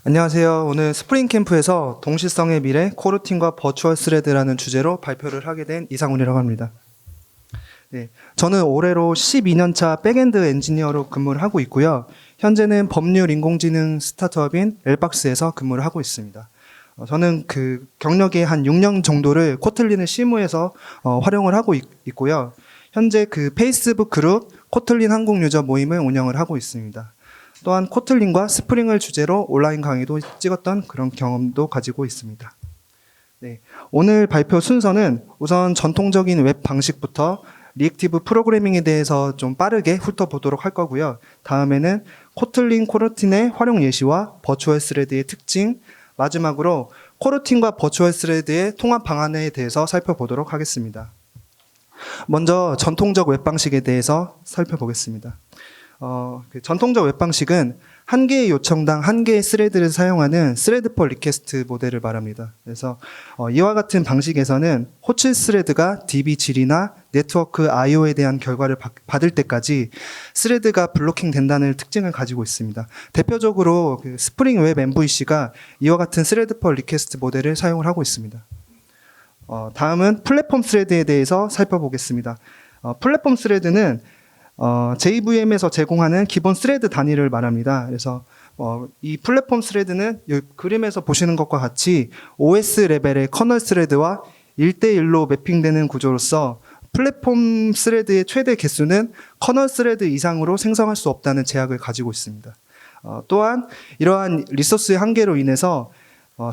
안녕하세요. 오늘 스프링 캠프에서 동시성의 미래, 코르팅과 버추얼 스레드라는 주제로 발표를 하게 된 이상훈이라고 합니다. 네, 저는 올해로 12년차 백엔드 엔지니어로 근무를 하고 있고요. 현재는 법률 인공지능 스타트업인 엘박스에서 근무를 하고 있습니다. 저는 그 경력의 한 6년 정도를 코틀린을 실무에서 활용을 하고 있고요. 현재 그 페이스북 그룹 코틀린 한국 유저 모임을 운영을 하고 있습니다. 또한 코틀린과 스프링을 주제로 온라인 강의도 찍었던 그런 경험도 가지고 있습니다. 네, 오늘 발표 순서는 우선 전통적인 웹 방식부터 리액티브 프로그래밍에 대해서 좀 빠르게 훑어보도록 할 거고요. 다음에는 코틀린 코르틴의 활용 예시와 버추얼 스레드의 특징, 마지막으로 코르틴과 버추얼 스레드의 통합 방안에 대해서 살펴보도록 하겠습니다. 먼저 전통적 웹 방식에 대해서 살펴보겠습니다. 그 전통적 웹 방식은 한 개의 요청당 한 개의 스레드를 사용하는 스레드 퍼 리퀘스트 모델을 말합니다. 그래서 이와 같은 방식에서는 호출 스레드가 DB 질이나 네트워크 I/O에 대한 결과를 받을 때까지 스레드가 블로킹 된다는 특징을 가지고 있습니다. 대표적으로 그 스프링 웹 MVC가 이와 같은 스레드 퍼 리퀘스트 모델을 사용을 하고 있습니다. 다음은 플랫폼 스레드에 대해서 살펴보겠습니다. 플랫폼 스레드는 JVM에서 제공하는 기본 스레드 단위를 말합니다. 그래서 이 플랫폼 스레드는 이 그림에서 보시는 것과 같이 OS 레벨의 커널 스레드와 1대1로 매핑되는 구조로서 플랫폼 스레드의 최대 개수는 커널 스레드 이상으로 생성할 수 없다는 제약을 가지고 있습니다. 또한 이러한 리소스의 한계로 인해서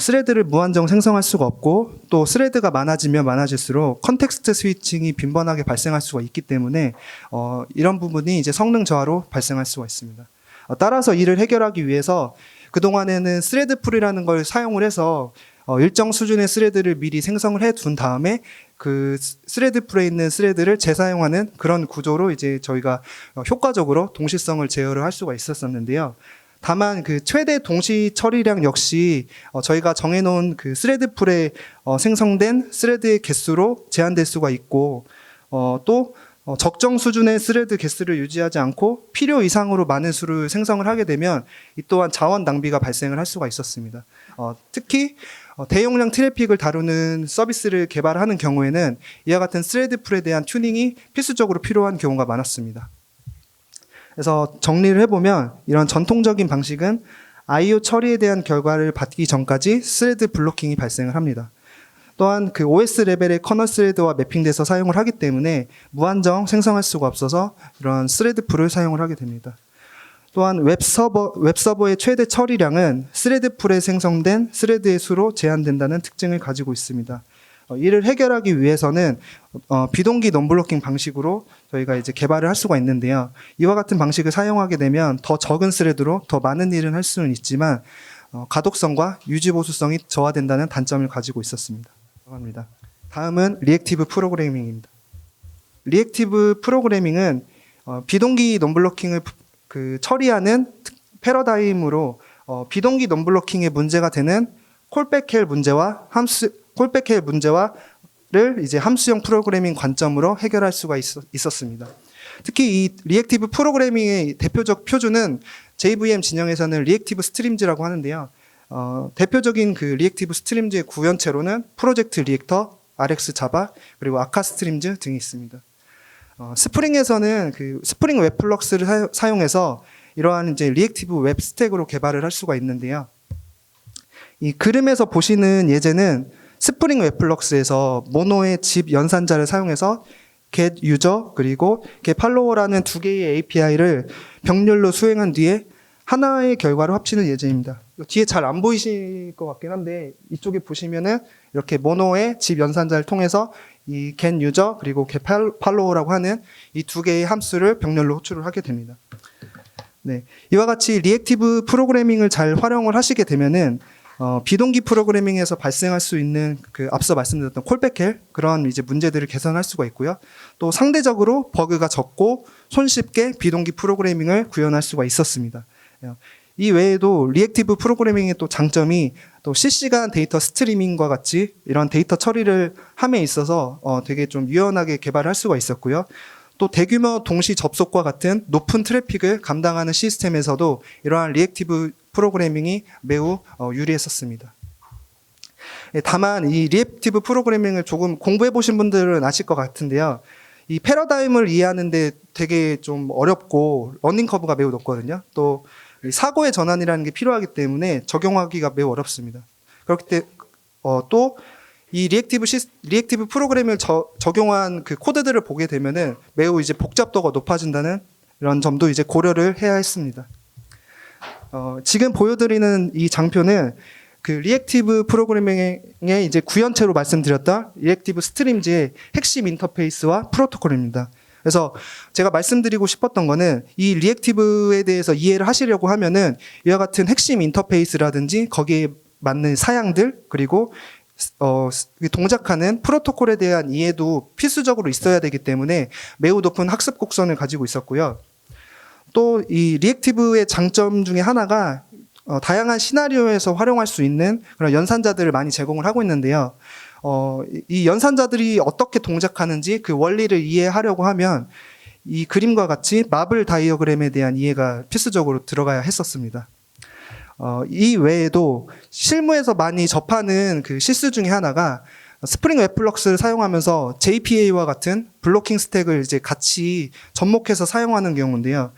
스레드를 무한정 생성할 수가 없고 또 스레드가 많아지면 많아질수록 컨텍스트 스위칭이 빈번하게 발생할 수가 있기 때문에 이런 부분이 이제 성능 저하로 발생할 수가 있습니다. 따라서 이를 해결하기 위해서 그동안에는 스레드 풀이라는 걸 사용을 해서 일정 수준의 스레드를 미리 생성을 해 둔 다음에 그 스레드 풀에 있는 스레드를 재사용하는 그런 구조로 이제 저희가 효과적으로 동시성을 제어를 할 수가 있었었는데요. 다만 그 최대 동시 처리량 역시 저희가 정해놓은 그 스레드 풀에 생성된 스레드의 개수로 제한될 수가 있고 또 적정 수준의 스레드 개수를 유지하지 않고 필요 이상으로 많은 수를 생성을 하게 되면 이 또한 자원 낭비가 발생을 할 수가 있었습니다. 특히 대용량 트래픽을 다루는 서비스를 개발하는 경우에는 이와 같은 스레드 풀에 대한 튜닝이 필수적으로 필요한 경우가 많았습니다. 그래서 정리를 해보면 이런 전통적인 방식은 I/O 처리에 대한 결과를 받기 전까지 스레드 블로킹이 발생을 합니다. 또한 그 OS 레벨의 커널 스레드와 매핑돼서 사용을 하기 때문에 무한정 생성할 수가 없어서 이런 스레드 풀을 사용을 하게 됩니다. 또한 웹서버의 최대 처리량은 스레드 풀에 생성된 스레드의 수로 제한된다는 특징을 가지고 있습니다. 이를 해결하기 위해서는 비동기 논블로킹 방식으로 저희가 이제 개발을 할 수가 있는데요. 이와 같은 방식을 사용하게 되면 더 적은 스레드로 더 많은 일은 할 수는 있지만 가독성과 유지 보수성이 저하된다는 단점을 가지고 있었습니다. 다음은 리액티브 프로그래밍입니다. 리액티브 프로그래밍은 비동기 논블로킹을 처리하는 패러다임으로 비동기 논블로킹의 문제가 되는 콜백헬 문제와 콜백헬 문제와를 이제 함수형 프로그래밍 관점으로 해결할 수가 있었습니다. 특히 이 리액티브 프로그래밍의 대표적 표준은 JVM 진영에서는 리액티브 스트림즈라고 하는데요. 대표적인 그 리액티브 스트림즈의 구현체로는 프로젝트 리액터, RX 자바, 그리고 아카 스트림즈 등이 있습니다. 스프링에서는 그 스프링 웹 플럭스를 사용해서 이러한 이제 리액티브 웹 스택으로 개발을 할 수가 있는데요. 이 그림에서 보시는 예제는 스프링 웹 플럭스에서 모노의 집 연산자를 사용해서 get user 그리고 get follower라는 두 개의 API를 병렬로 수행한 뒤에 하나의 결과로 합치는 예제입니다. 뒤에 잘 안 보이실 것 같긴 한데 이쪽에 보시면은 이렇게 모노의 집 연산자를 통해서 이 get user 그리고 get follower라고 하는 이 두 개의 함수를 병렬로 호출을 하게 됩니다. 네, 이와 같이 리액티브 프로그래밍을 잘 활용을 하시게 되면은 비동기 프로그래밍에서 발생할 수 있는 그 앞서 말씀드렸던 콜백헬 그런 이제 문제들을 개선할 수가 있고요. 또 상대적으로 버그가 적고 손쉽게 비동기 프로그래밍을 구현할 수가 있었습니다. 이 외에도 리액티브 프로그래밍의 또 장점이 또 실시간 데이터 스트리밍과 같이 이런 데이터 처리를 함에 있어서 되게 좀 유연하게 개발할 수가 있었고요. 또 대규모 동시 접속과 같은 높은 트래픽을 감당하는 시스템에서도 이러한 리액티브 프로그래밍이 매우 유리했었습니다. 다만 이 리액티브 프로그래밍을 조금 공부해 보신 분들은 아실 것 같은데요. 이 패러다임을 이해하는데 되게 좀 어렵고 러닝 커브가 매우 높거든요. 또 사고의 전환이라는 게 필요하기 때문에 적용하기가 매우 어렵습니다. 그렇기 때문에 또 이 리액티브 프로그래밍을 적용한 그 코드들을 보게 되면은 매우 이제 복잡도가 높아진다는 이런 점도 이제 고려를 해야 했습니다. 지금 보여드리는 이 장표는 그 리액티브 프로그래밍의 이제 구현체로 말씀드렸던 리액티브 스트림즈의 핵심 인터페이스와 프로토콜입니다. 그래서 제가 말씀드리고 싶었던 거는 이 리액티브에 대해서 이해를 하시려고 하면은 이와 같은 핵심 인터페이스라든지 거기에 맞는 사양들 그리고 동작하는 프로토콜에 대한 이해도 필수적으로 있어야 되기 때문에 매우 높은 학습 곡선을 가지고 있었고요. 또 이 리액티브의 장점 중에 하나가 다양한 시나리오에서 활용할 수 있는 그런 연산자들을 많이 제공을 하고 있는데요. 이 연산자들이 어떻게 동작하는지 그 원리를 이해하려고 하면 이 그림과 같이 마블 다이어그램에 대한 이해가 필수적으로 들어가야 했었습니다. 이 외에도 실무에서 많이 접하는 그 실수 중에 하나가 스프링 웹플럭스를 사용하면서 JPA와 같은 블로킹 스택을 이제 같이 접목해서 사용하는 경우인데요.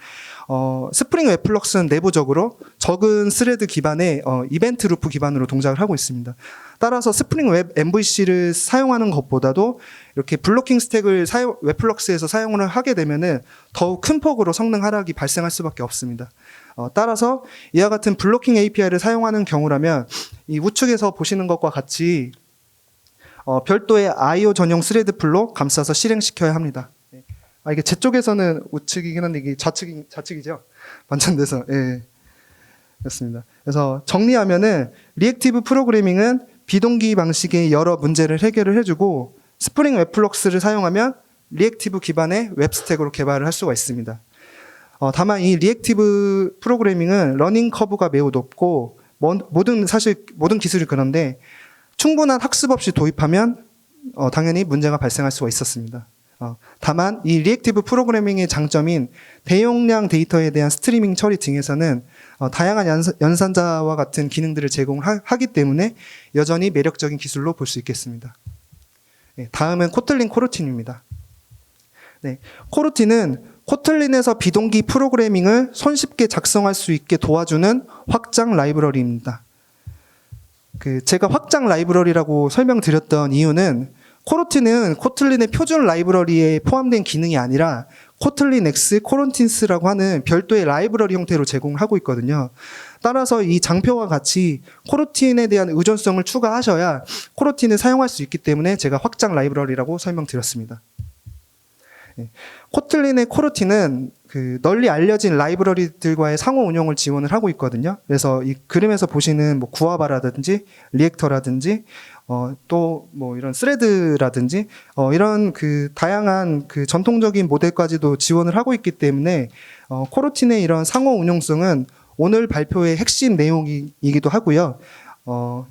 스프링 웹플럭스는 내부적으로 적은 스레드 기반의 이벤트 루프 기반으로 동작을 하고 있습니다. 따라서 스프링 웹 MVC를 사용하는 것보다도 이렇게 블로킹 스택을 웹플럭스에서 사용을 하게 되면은 더욱 큰 폭으로 성능 하락이 발생할 수밖에 없습니다. 따라서 이와 같은 블로킹 API를 사용하는 경우라면 이 우측에서 보시는 것과 같이 별도의 IO 전용 스레드 풀로 감싸서 실행시켜야 합니다. 이게 제 쪽에서는 우측이긴 한데 이게 좌측이죠? 반전돼서. 예. 그렇습니다. 그래서 정리하면은 리액티브 프로그래밍은 비동기 방식의 여러 문제를 해결을 해주고 스프링 웹플럭스를 사용하면 리액티브 기반의 웹스택으로 개발을 할 수가 있습니다. 다만 이 리액티브 프로그래밍은 러닝 커브가 매우 높고 모든 기술이 그런데 충분한 학습 없이 도입하면 당연히 문제가 발생할 수가 있었습니다. 다만 이 리액티브 프로그래밍의 장점인 대용량 데이터에 대한 스트리밍 처리 등에서는 다양한 연산자와 같은 기능들을 제공하기 때문에 여전히 매력적인 기술로 볼 수 있겠습니다. 다음은 코틀린 코르틴입니다. 코르틴은 코틀린에서 비동기 프로그래밍을 손쉽게 작성할 수 있게 도와주는 확장 라이브러리입니다. 제가 확장 라이브러리라고 설명드렸던 이유는 코르틴은 코틀린의 표준 라이브러리에 포함된 기능이 아니라 코틀린 X 코르틴스라고 하는 별도의 라이브러리 형태로 제공하고 있거든요. 따라서 이 장표와 같이 코르틴에 대한 의존성을 추가하셔야 코르틴을 사용할 수 있기 때문에 제가 확장 라이브러리라고 설명드렸습니다. 코틀린의 코르틴은 널리 알려진 라이브러리들과의 상호 운용을 지원을 하고 있거든요. 그래서 이 그림에서 보시는 구아바라든지 리액터라든지 또 이런 스레드라든지 이런 다양한 전통적인 모델까지도 지원을 하고 있기 때문에 코르틴의 이런 상호 운용성은 오늘 발표의 핵심 내용이기도 하고요.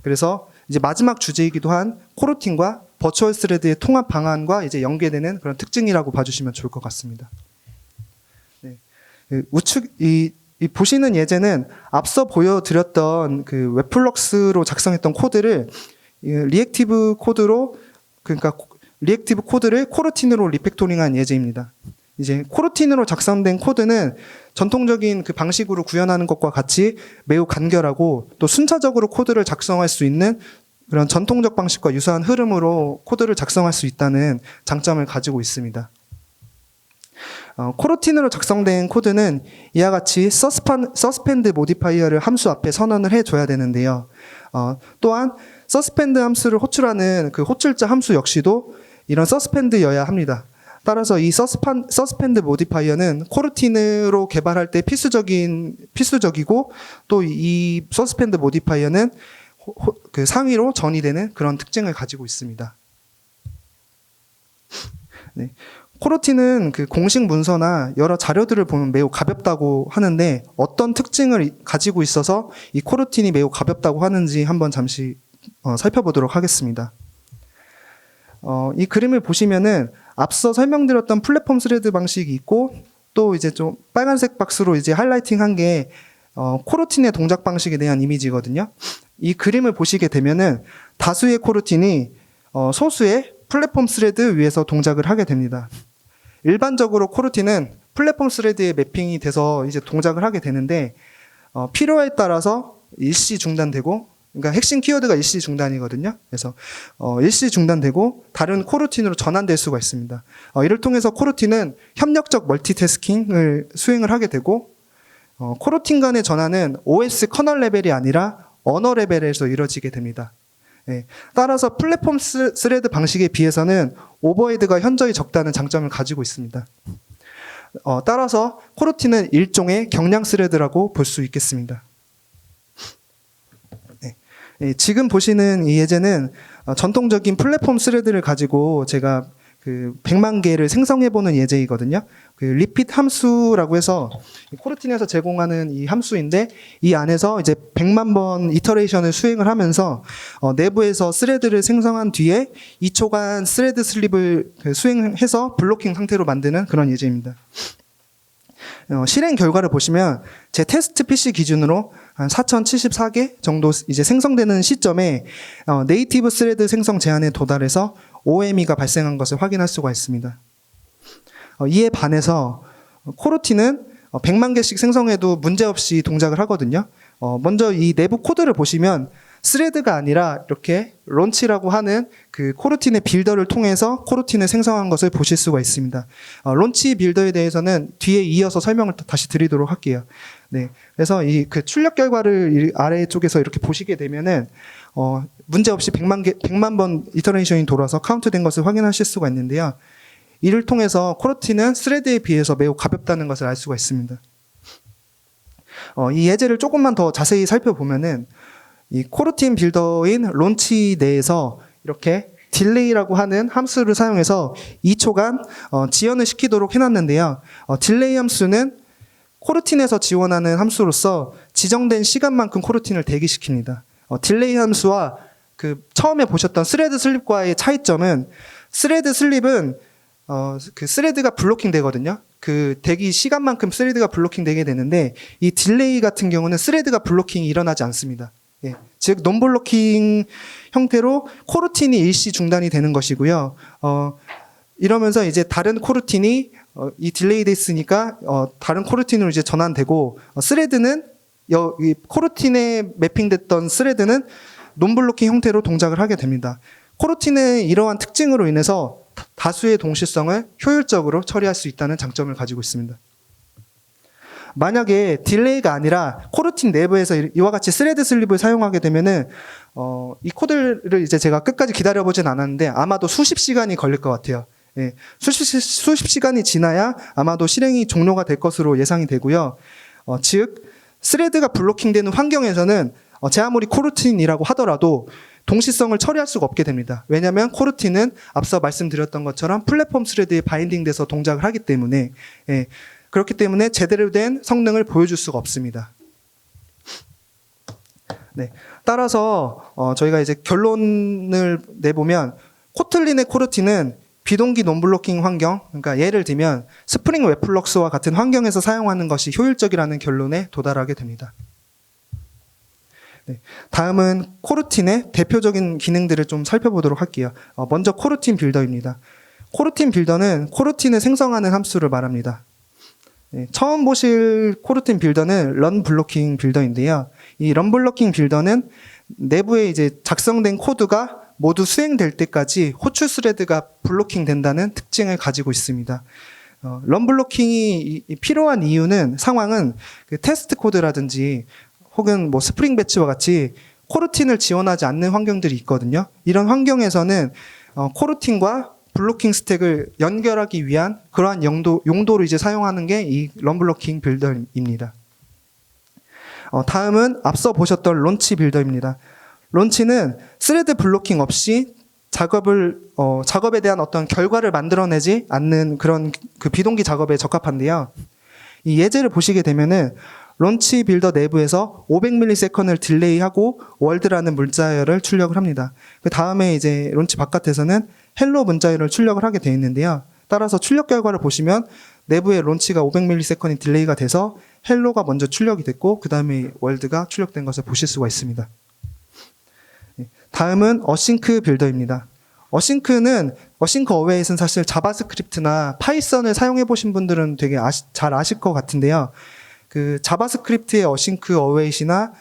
그래서 이제 마지막 주제이기도 한 코르틴과 버추얼 스레드의 통합 방안과 이제 연계되는 그런 특징이라고 봐주시면 좋을 것 같습니다. 우측 보시는 예제는 앞서 보여드렸던 웹플럭스로 작성했던 코드를 리액티브 코드를 코르틴으로 리팩토링한 예제입니다. 이제 코르틴으로 작성된 코드는 전통적인 방식으로 구현하는 것과 같이 매우 간결하고 또 순차적으로 코드를 작성할 수 있는 그런 전통적 방식과 유사한 흐름으로 코드를 작성할 수 있다는 장점을 가지고 있습니다. 코르틴으로 작성된 코드는 이와 같이 서스펜드 모디파이어를 함수 앞에 선언을 해줘야 되는데요. 또한 서스펜드 함수를 호출하는 호출자 함수 역시도 이런 서스펜드여야 합니다. 따라서 이 서스펜드 모디파이어는 코르틴으로 개발할 때 필수적이고 또 이 서스펜드 모디파이어는 상위로 전이되는 그런 특징을 가지고 있습니다. 코르틴은 공식 문서나 여러 자료들을 보면 매우 가볍다고 하는데 어떤 특징을 가지고 있어서 이 코르틴이 매우 가볍다고 하는지 한번 잠시 살펴보도록 하겠습니다. 이 그림을 보시면은 앞서 설명드렸던 플랫폼 스레드 방식이 있고 또 이제 좀 빨간색 박스로 이제 하이라이팅한 게 코르틴의 동작 방식에 대한 이미지거든요. 이 그림을 보시게 되면은 다수의 코르틴이 소수의 플랫폼 스레드 위에서 동작을 하게 됩니다. 일반적으로 코르틴은 플랫폼 스레드에 매핑이 돼서 이제 동작을 하게 되는데 필요에 따라서 일시 중단되고, 그러니까 핵심 키워드가 일시 중단이거든요. 그래서 일시 중단되고 다른 코르틴으로 전환될 수가 있습니다. 이를 통해서 코르틴은 협력적 멀티태스킹을 수행을 하게 되고, 코르틴 간의 전환은 OS 커널 레벨이 아니라 언어 레벨에서 이루어지게 됩니다. 예, 따라서 플랫폼 스레드 방식에 비해서는 오버헤드가 현저히 적다는 장점을 가지고 있습니다. 따라서 코르틴은 일종의 경량 스레드라고 볼 수 있겠습니다. 지금 보시는 이 예제는 전통적인 플랫폼 스레드를 가지고 제가 그 100만 개를 생성해보는 예제이거든요. 그 리핏 함수라고 해서 코르틴에서 제공하는 이 함수인데, 이 안에서 이제 100만 번 이터레이션을 수행을 하면서 내부에서 스레드를 생성한 뒤에 2초간 스레드 슬립을 수행해서 블로킹 상태로 만드는 그런 예제입니다. 실행 결과를 보시면 제 테스트 PC 기준으로 한 4074개 정도 이제 생성되는 시점에 네이티브 스레드 생성 제한에 도달해서 OME가 발생한 것을 확인할 수가 있습니다. 이에 반해서 코르틴은 100만 개씩 생성해도 문제없이 동작을 하거든요. 먼저 이 내부 코드를 보시면 스레드가 아니라 이렇게 론치라고 하는 그 코르틴의 빌더를 통해서 코르틴을 생성한 것을 보실 수가 있습니다. 론치 빌더에 대해서는 뒤에 이어서 설명을 다시 드리도록 할게요. 네, 그래서 이 그 출력 결과를 아래쪽에서 이렇게 보시게 되면은 문제없이 100만 번 이터레이션이 돌아서 카운트된 것을 확인하실 수가 있는데요. 이를 통해서 코르틴은 스레드에 비해서 매우 가볍다는 것을 알 수가 있습니다. 이 예제를 조금만 더 자세히 살펴보면은 이 코르틴 빌더인 론치 내에서 이렇게 딜레이라고 하는 함수를 사용해서 2초간 지연을 시키도록 해놨는데요. 딜레이 함수는 코르틴에서 지원하는 함수로서 지정된 시간만큼 코르틴을 대기시킵니다. 딜레이 함수와 그 처음에 보셨던 스레드 슬립과의 차이점은, 스레드 슬립은 그 스레드가 블로킹 되거든요. 그 대기 시간만큼 스레드가 블로킹 되게 되는데, 이 딜레이 같은 경우는 스레드가 블로킹이 일어나지 않습니다. 예, 즉 논블로킹 형태로 코르틴이 일시 중단이 되는 것이고요. 이러면서 이제 다른 코르틴이 이 딜레이 됐으니까 다른 코르틴으로 이제 전환되고, 스레드는 이 코르틴에 매핑됐던 스레드는 논블로킹 형태로 동작을 하게 됩니다. 코르틴의 이러한 특징으로 인해서 다수의 동시성을 효율적으로 처리할 수 있다는 장점을 가지고 있습니다. 만약에 딜레이가 아니라 코르틴 내부에서 이와 같이 스레드 슬립을 사용하게 되면은 이 코드를 이제 제가 끝까지 기다려보진 않았는데 아마도 수십 시간이 걸릴 것 같아요. 예, 수십 시간이 지나야 아마도 실행이 종료가 될 것으로 예상이 되고요. 즉 스레드가 블로킹되는 환경에서는 제 아무리 코르틴이라고 하더라도 동시성을 처리할 수가 없게 됩니다. 왜냐하면 코르틴은 앞서 말씀드렸던 것처럼 플랫폼 스레드에 바인딩돼서 동작을 하기 때문에, 예, 그렇기 때문에 제대로 된 성능을 보여줄 수가 없습니다. 네, 따라서 저희가 이제 결론을 내보면 코틀린의 코르틴은 비동기 논블로킹 환경, 그러니까 예를 들면 스프링 웹플럭스와 같은 환경에서 사용하는 것이 효율적이라는 결론에 도달하게 됩니다. 네, 다음은 코르틴의 대표적인 기능들을 좀 살펴보도록 할게요. 먼저 코르틴 빌더입니다. 코르틴 빌더는 코르틴을 생성하는 함수를 말합니다. 네, 처음 보실 코르틴 빌더는 런 블로킹 빌더인데요. 이 런 블로킹 빌더는 내부에 이제 작성된 코드가 모두 수행될 때까지 호출 스레드가 블로킹 된다는 특징을 가지고 있습니다. 런 블로킹이 필요한 이유는, 상황은 그 테스트 코드라든지 혹은 뭐 스프링 배치와 같이 코르틴을 지원하지 않는 환경들이 있거든요. 이런 환경에서는 코르틴과 블로킹 스택을 연결하기 위한 그러한 용도로 이제 사용하는 게 이 런블로킹 빌더입니다. 다음은 앞서 보셨던 론치 빌더입니다. 론치는 스레드 블로킹 없이 작업에 대한 어떤 결과를 만들어내지 않는 그런 그 비동기 작업에 적합한데요. 이 예제를 보시게 되면은 론치 빌더 내부에서 500ms를 딜레이하고 월드라는 문자열을 출력을 합니다. 그 다음에 이제 론치 바깥에서는 헬로 문자열을 출력을 하게 되어 있는데요. 따라서 출력 결과를 보시면 내부의 론치가 500ms 딜레이가 돼서 헬로가 먼저 출력이 됐고 그 다음에 월드가 출력된 것을 보실 수가 있습니다. 다음은 어싱크 빌더입니다. 어싱크 어웨이는 사실 자바스크립트나 파이썬을 사용해 보신 분들은 되게 잘 아실 것 같은데요. 그 자바스크립트의 어싱크 어웨이나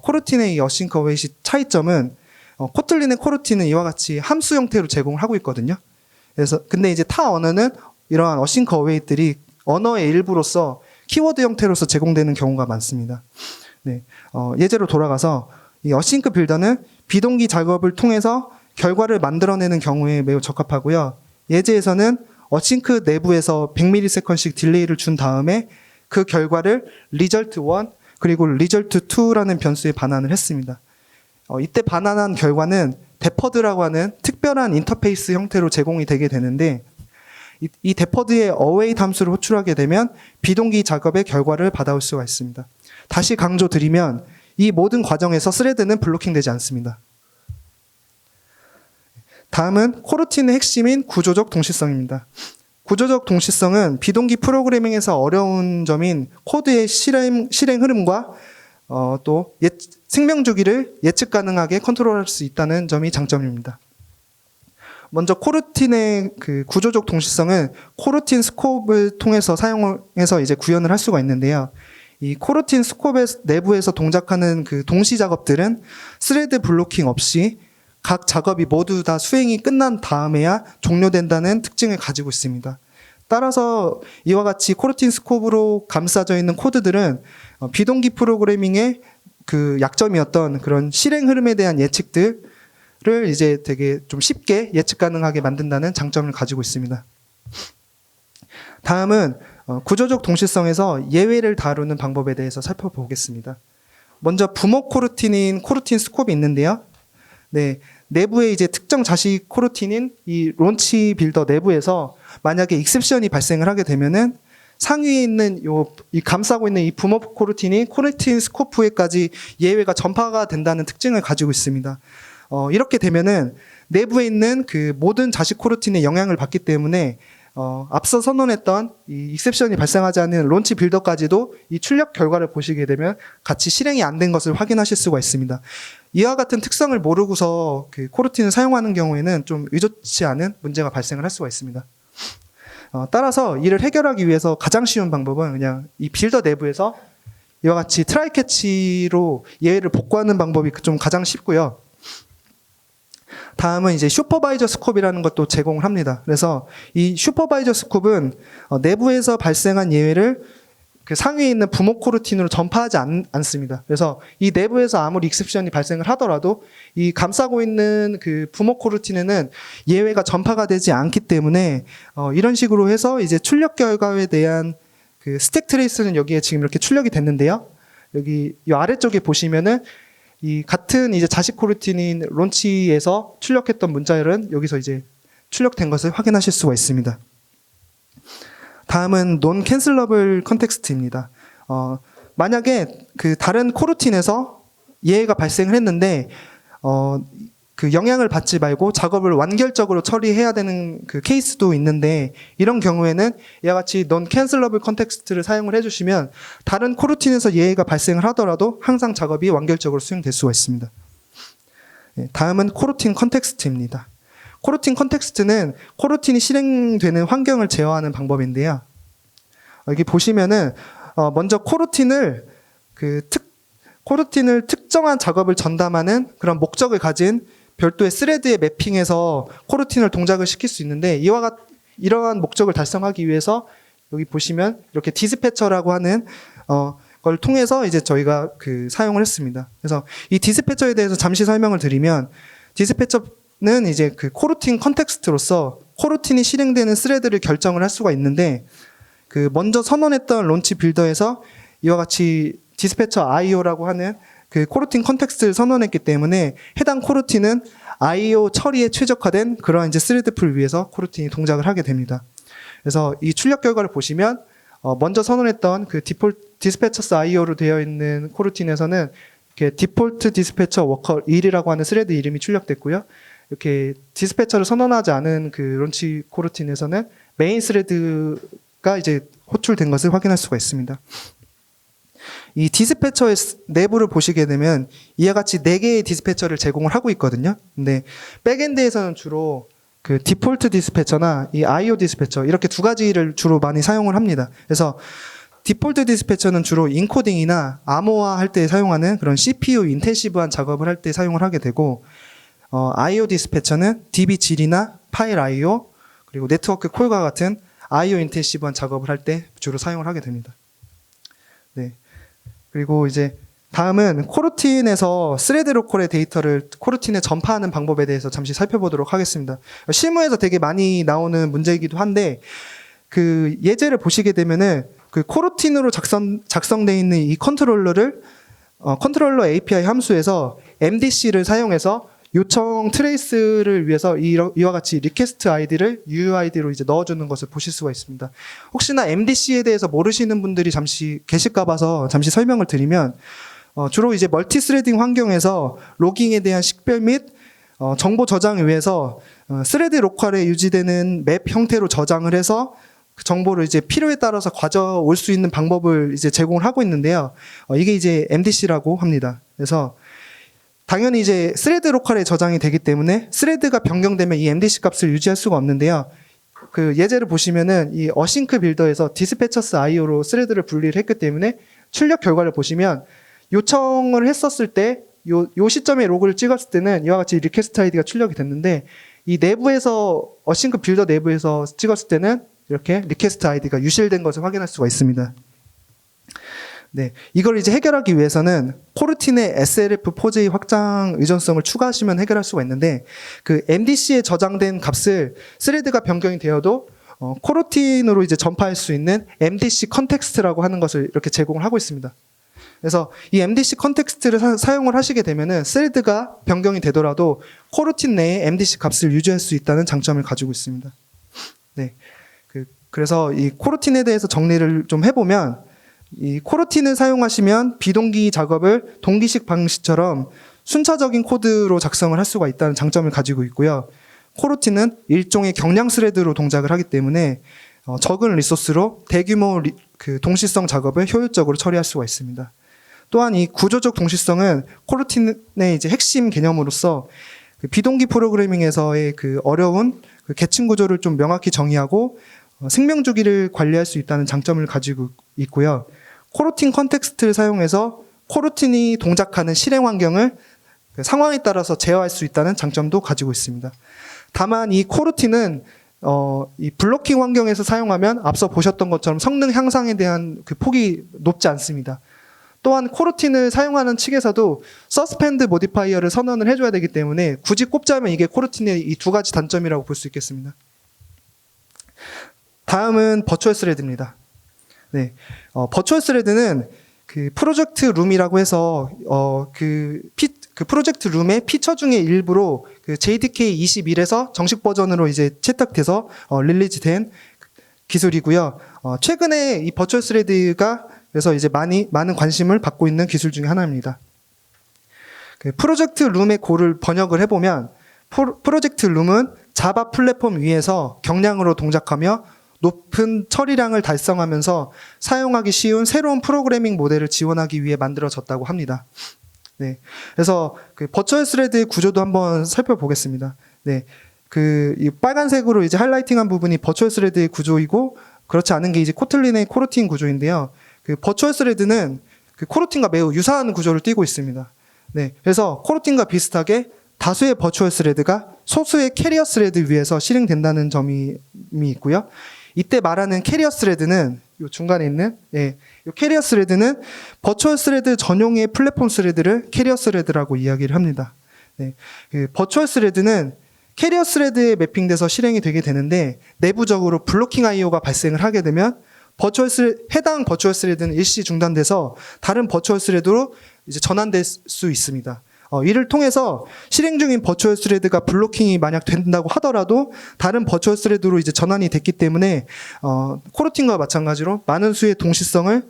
코르틴의 이 어싱크 어웨이 차이점은 코틀린의 코르틴은 이와 같이 함수 형태로 제공을 하고 있거든요. 그래서 근데 이제 타 언어는 이러한 어싱크 어웨이들이 언어의 일부로서 키워드 형태로서 제공되는 경우가 많습니다. 네, 예제로 돌아가서 이 어싱크 빌더는 비동기 작업을 통해서 결과를 만들어내는 경우에 매우 적합하고요. 예제에서는 어싱크 내부에서 100ms씩 딜레이를 준 다음에 그 결과를 result 1 그리고 result 2라는 변수에 반환을 했습니다. 이때 반환한 결과는 데퍼드라고 하는 특별한 인터페이스 형태로 제공이 되게 되는데 이 데퍼드의 await 함수를 호출하게 되면 비동기 작업의 결과를 받아올 수가 있습니다. 다시 강조드리면 이 모든 과정에서 스레드는 블로킹되지 않습니다. 다음은 코르틴의 핵심인 구조적 동시성입니다. 구조적 동시성은 비동기 프로그래밍에서 어려운 점인 코드의 실행 흐름과 또 생명 주기를 예측 가능하게 컨트롤할 수 있다는 점이 장점입니다. 먼저 코르틴의 그 구조적 동시성은 코르틴 스코프를 통해서 사용해서 이제 구현을 할 수가 있는데요. 이 코르틴 스코프의 내부에서 동작하는 그 동시 작업들은 스레드 블로킹 없이 각 작업이 모두 다 수행이 끝난 다음에야 종료된다는 특징을 가지고 있습니다. 따라서 이와 같이 코르틴 스코프로 감싸져 있는 코드들은 비동기 프로그래밍의 그 약점이었던 그런 실행 흐름에 대한 예측들을 이제 되게 좀 쉽게 예측 가능하게 만든다는 장점을 가지고 있습니다. 다음은 구조적 동시성에서 예외를 다루는 방법에 대해서 살펴보겠습니다. 먼저 부모 코르틴인 코르틴 스코프이 있는데요. 네, 내부에 이제 특정 자식 코르틴인 이 론치 빌더 내부에서 만약에 익셉션이 발생을 하게 되면은 상위에 있는 이 감싸고 있는 이 부모 코르틴이 코르틴 스코프에까지 예외가 전파가 된다는 특징을 가지고 있습니다. 이렇게 되면은 내부에 있는 그 모든 자식 코르틴에 영향을 받기 때문에 앞서 선언했던 이 익셉션이 발생하지 않는 론치 빌더까지도 이 출력 결과를 보시게 되면 같이 실행이 안 된 것을 확인하실 수가 있습니다. 이와 같은 특성을 모르고서 그 코르틴을 사용하는 경우에는 좀 의존치 않은 문제가 발생을 할 수가 있습니다. 따라서 이를 해결하기 위해서 가장 쉬운 방법은 그냥 이 빌더 내부에서 이와 같이 트라이 캐치로 예외를 복구하는 방법이 좀 가장 쉽고요. 다음은 이제 슈퍼바이저 스콥이라는 것도 제공을 합니다. 그래서 이 슈퍼바이저 스콥은 내부에서 발생한 예외를 그 상위에 있는 부모 코르틴으로 전파하지 않습니다. 그래서 이 내부에서 아무리 익셉션이 발생을 하더라도 이 감싸고 있는 그 부모 코르틴에는 예외가 전파가 되지 않기 때문에 이런 식으로 해서 이제 출력 결과에 대한 그 스택 트레이스는 여기에 지금 이렇게 출력이 됐는데요. 여기 이 아래쪽에 보시면은 이 같은 이제 자식 코르틴인 론치에서 출력했던 문자열은 여기서 이제 출력된 것을 확인하실 수가 있습니다. 다음은 논 캔슬러블 컨텍스트입니다. 만약에 그 다른 코르틴에서 예외가 발생을 했는데 그 영향을 받지 말고 작업을 완결적으로 처리해야 되는 그 케이스도 있는데 이런 경우에는 이와 같이 논 캔슬러블 컨텍스트를 사용을 해주시면 다른 코르틴에서 예외가 발생을 하더라도 항상 작업이 완결적으로 수행될 수가 있습니다. 다음은 코르틴 컨텍스트입니다. 코르틴 컨텍스트는 코르틴이 실행되는 환경을 제어하는 방법인데요. 여기 보시면은 먼저 코르틴을 특정한 작업을 전담하는 그런 목적을 가진 별도의 스레드에 매핑해서 코르틴을 동작을 시킬 수 있는데 이러한 목적을 달성하기 위해서 여기 보시면 이렇게 디스패처라고 하는 걸 통해서 이제 저희가 사용을 했습니다. 그래서 이 디스패처에 대해서 잠시 설명을 드리면 디스패처는 이제 그 코르틴 컨텍스트로서 코르틴이 실행되는 스레드를 결정을 할 수가 있는데 그 먼저 선언했던 론치 빌더에서 이와 같이 디스패처 IO라고 하는 그 코르틴 컨텍스트를 선언했기 때문에 해당 코르틴은 IO 처리에 최적화된 그러한 이제 스레드풀 위에서 코르틴이 동작을 하게 됩니다. 그래서 이 출력 결과를 보시면 먼저 선언했던 그 디스패처스 IO로 되어 있는 코르틴에서는 이렇게 디폴트 디스패처 워커 1이라고 하는 스레드 이름이 출력됐고요. 이렇게 디스패처를 선언하지 않은 그 론치 코르틴에서는 메인 스레드 가 이제 호출된 것을 확인할 수가 있습니다. 이 디스패처의 내부를 보시게 되면 이와 같이 4개의 디스패처를 제공을 하고 있거든요. 근데 백엔드에서는 주로 그 디폴트 디스패처나 이 IO 디스패처 이렇게 2가지를 주로 많이 사용을 합니다. 그래서 디폴트 디스패처는 주로 인코딩이나 암호화 할 때 사용하는 그런 CPU 인텐시브한 작업을 할 때 사용을 하게 되고, IO 디스패처는 DB 질이나 파일 IO 그리고 네트워크 콜과 같은 IO 인텐시브한 작업을 할 때 주로 사용을 하게 됩니다. 네. 그리고 이제 다음은 코르틴에서 스레드 로컬의 데이터를 코르틴에 전파하는 방법에 대해서 잠시 살펴보도록 하겠습니다. 실무에서 되게 많이 나오는 문제이기도 한데, 그 예제를 보시게 되면은 그 코르틴으로 작성되어 있는 이 컨트롤러를 컨트롤러 API 함수에서 MDC를 사용해서 요청 트레이스를 위해서 이와 같이 리퀘스트 아이디를 UUID로 이제 넣어주는 것을 보실 수가 있습니다. 혹시나 MDC에 대해서 모르시는 분들이 잠시 계실까 봐서 잠시 설명을 드리면, 주로 이제 멀티 스레딩 환경에서 로깅에 대한 식별 및 정보 저장을 위해서 스레드 로컬에 유지되는 맵 형태로 저장을 해서 그 정보를 이제 필요에 따라서 가져올 수 있는 방법을 이제 제공을 하고 있는데요. 이게 이제 MDC라고 합니다. 그래서 당연히 이제 스레드 로컬에 저장이 되기 때문에 스레드가 변경되면 이 MDC 값을 유지할 수가 없는데요. 그 예제를 보시면은 이 어싱크 빌더에서 디스패처스 IO로 스레드를 분리를 했기 때문에 출력 결과를 보시면 요청을 했었을 때 요 시점에 로그를 찍었을 때는 이와 같이 리퀘스트 아이디가 출력이 됐는데, 이 내부에서 어싱크 빌더 내부에서 찍었을 때는 이렇게 리퀘스트 아이디가 유실된 것을 확인할 수가 있습니다. 네, 이걸 이제 해결하기 위해서는 코르틴의 SLF4j 확장 의존성을 추가하시면 해결할 수가 있는데, 그 MDC에 저장된 값을 스레드가 변경이 되어도 코르틴으로 이제 전파할 수 있는 MDC 컨텍스트라고 하는 것을 이렇게 제공을 하고 있습니다. 그래서 이 MDC 컨텍스트를 사용을 하시게 되면은 스레드가 변경이 되더라도 코르틴 내에 MDC 값을 유지할 수 있다는 장점을 가지고 있습니다. 네, 그래서 이 코르틴에 대해서 정리를 좀 해보면, 이 코르틴을 사용하시면 비동기 작업을 동기식 방식처럼 순차적인 코드로 작성을 할 수가 있다는 장점을 가지고 있고요. 코르틴은 일종의 경량 스레드로 동작을 하기 때문에 적은 리소스로 대규모 그 동시성 작업을 효율적으로 처리할 수가 있습니다. 또한 이 구조적 동시성은 코르틴의 이제 핵심 개념으로서 그 비동기 프로그래밍에서의 그 어려운 그 계층 구조를 좀 명확히 정의하고 생명 주기를 관리할 수 있다는 장점을 가지고 있고요. 코르틴 컨텍스트를 사용해서 코르틴이 동작하는 실행 환경을 그 상황에 따라서 제어할 수 있다는 장점도 가지고 있습니다. 다만 이 코르틴은 이 블로킹 환경에서 사용하면 앞서 보셨던 것처럼 성능 향상에 대한 그 폭이 높지 않습니다. 또한 코르틴을 사용하는 측에서도 서스펜드 모디파이어를 선언을 해줘야 되기 때문에 굳이 꼽자면 이게 코르틴의 이 2가지 단점이라고 볼 수 있겠습니다. 다음은 버추얼 스레드입니다. 네, 버추얼 스레드는 그 프로젝트 룸이라고 해서 그 프로젝트 룸의 피처 중에 일부로 그 JDK 21에서 정식 버전으로 이제 채택돼서 릴리즈된 기술이고요. 최근에 이 버추얼 스레드가 그래서 이제 많은 관심을 받고 있는 기술 중에 하나입니다. 그 프로젝트 룸의 고를 번역을 해보면, 프로젝트 룸은 자바 플랫폼 위에서 경량으로 동작하며 높은 처리량을 달성하면서 사용하기 쉬운 새로운 프로그래밍 모델을 지원하기 위해 만들어졌다고 합니다. 네, 그래서 그 버추얼 스레드의 구조도 한번 살펴보겠습니다. 네, 이 빨간색으로 이제 하이라이팅한 부분이 버추얼 스레드의 구조이고, 그렇지 않은 게 이제 코틀린의 코르틴 구조인데요. 그 버추얼 스레드는 그 코르틴과 매우 유사한 구조를 띠고 있습니다. 네, 그래서 코르틴과 비슷하게 다수의 버추얼 스레드가 소수의 캐리어 스레드 위에서 실행된다는 점이 있고요. 이때 말하는 캐리어 스레드는 요 중간에 있는 요 캐리어 스레드는 버추얼 스레드 전용의 플랫폼 스레드를 캐리어 스레드라고 이야기를 합니다. 네, 그 버추얼 스레드는 캐리어 스레드에 매핑돼서 실행이 되게 되는데, 내부적으로 블로킹 IO가 발생을 하게 되면 해당 버추얼 스레드는 일시 중단돼서 다른 버추얼 스레드로 이제 전환될 수 있습니다. 이를 통해서 실행 중인 버추얼 스레드가 블로킹이 만약 된다고 하더라도 다른 버추얼 스레드로 이제 전환이 됐기 때문에 코르틴과 마찬가지로 많은 수의 동시성을